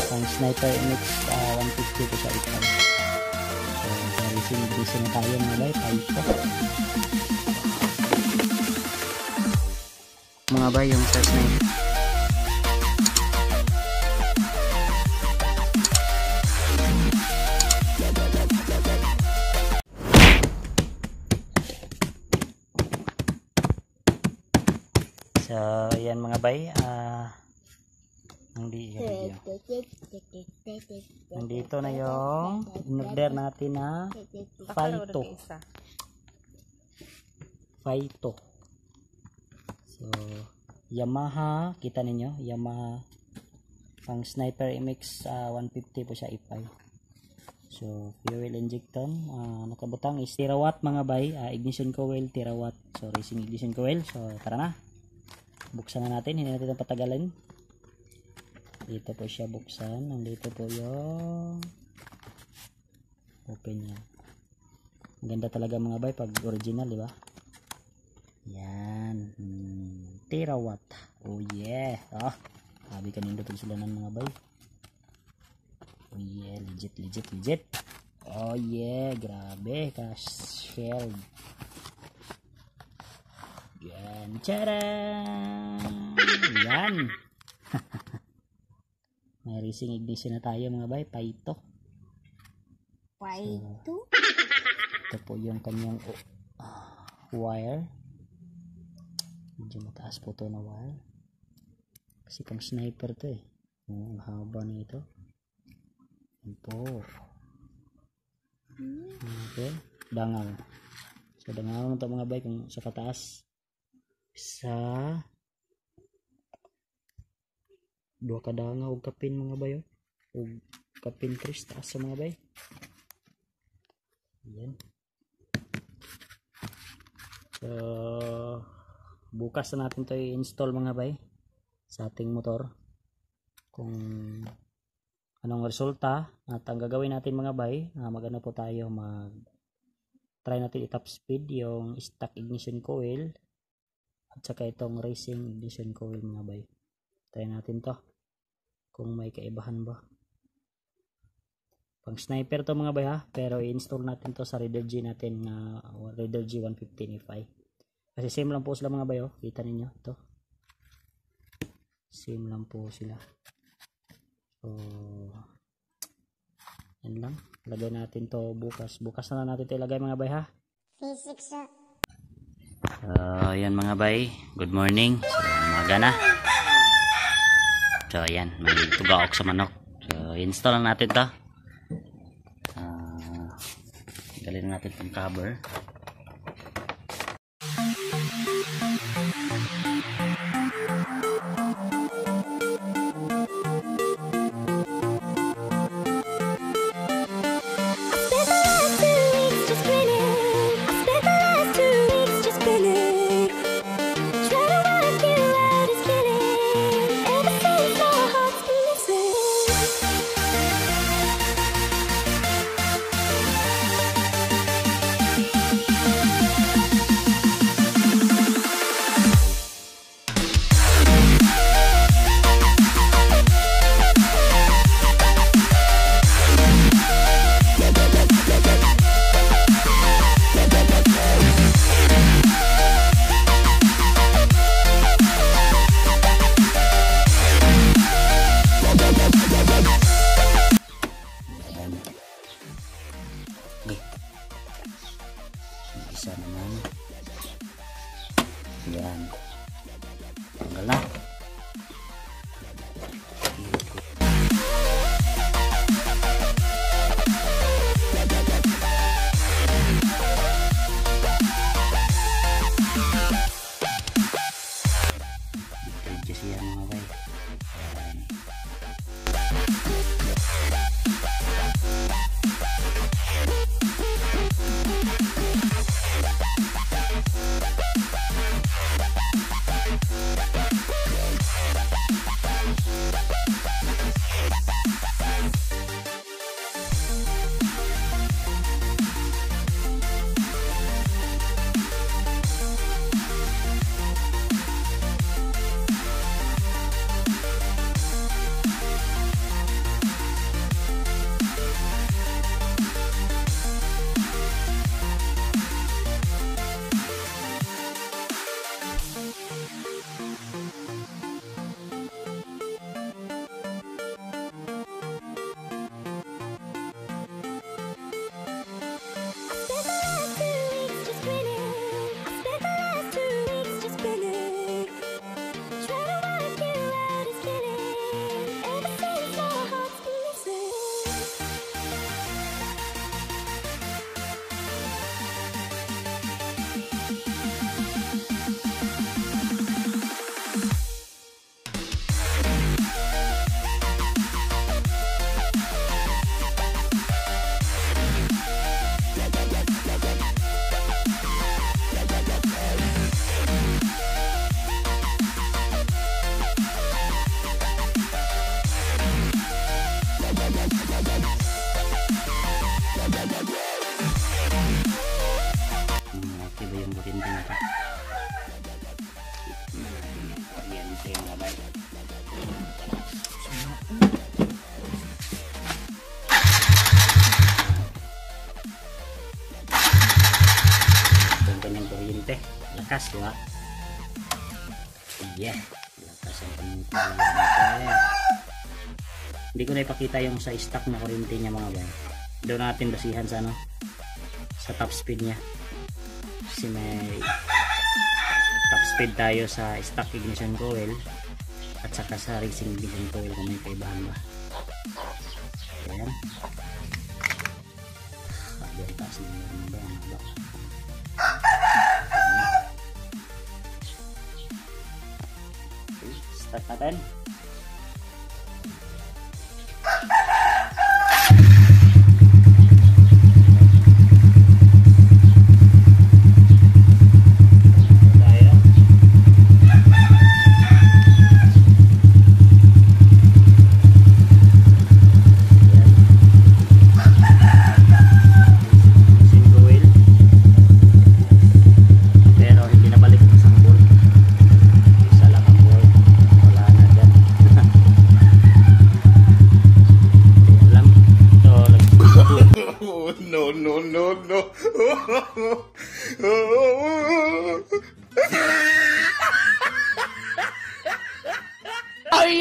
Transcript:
Pang sniper mix 150 po sa ikan. So racing na tayo mga bay, paito mga bay yung sa sniper. So ayan mga bay, nandito na yung in-order natin na Faito. So Yamaha, kita ninyo, Yamaha pang sniper MX 150 po siya ipay. So fuel injector, nakabutang is terawatt mga bay, ignition coil terawatt. So racing ignition coil. So tara na, buksan na natin, hindi natin patagalan. Dito po siya buksan. Nandito po yung open niya. Maganda talaga mga bay pag original, di ba? Yan. Terawatt. Oh yeah. Sabi kanina ito sila ng mga bay. Oh yeah. Legit. Oh yeah. Grabe. Ka-shelled. Yan. Charan! Yan. May racing ignition na tayo mga bay. Faito. So, ito po yung kanyang wire. Medyo mataas po ito na wire. Kasi pang sniper to eh. Ang haba na ito. Yan po. Okay. Dangal. So dangal mo ito mga bay kung sa kataas. Sa dua kadanga og kapin mga bayo, og kapin tris taas sa mga bay. Yan. So bukas na natin to i-install mga bay sa ating motor kung anong resulta. At ang gagawin natin mga bay, magano po tayo, try natin i-top speed yung stock ignition coil at saka itong racing ignition coil mga bay. Try natin to kung may kaibahan ba. Pang sniper to mga bay ha, pero i-install natin to sa Raider G natin na Raider G 150 Ni-Fi. Kasi same lang po sila mga bay, kita ninyo to. Same lang po sila. So yan lang, lagay natin to bukas na natin ito ilagay mga bay ha. Yan mga bay, good morning. So umaga na. So ayan, may tugaok sa manok. So install na natin to. Galin natin itong cover. malakas, di ba? Yeah, lakas ang paningin. Hindi ko na ipakita yung sa stock na kuryente niya mga bay. Doon natin basihan sa ano, sa top speed niya. Kasi may top speed tayo sa stock ignition coil at saka sa racing ignition coil kung may kaibahan ba. Ayan. Ayan, taas na yung ba yung haba. Okay, start natin. No, no, no, no. Ay,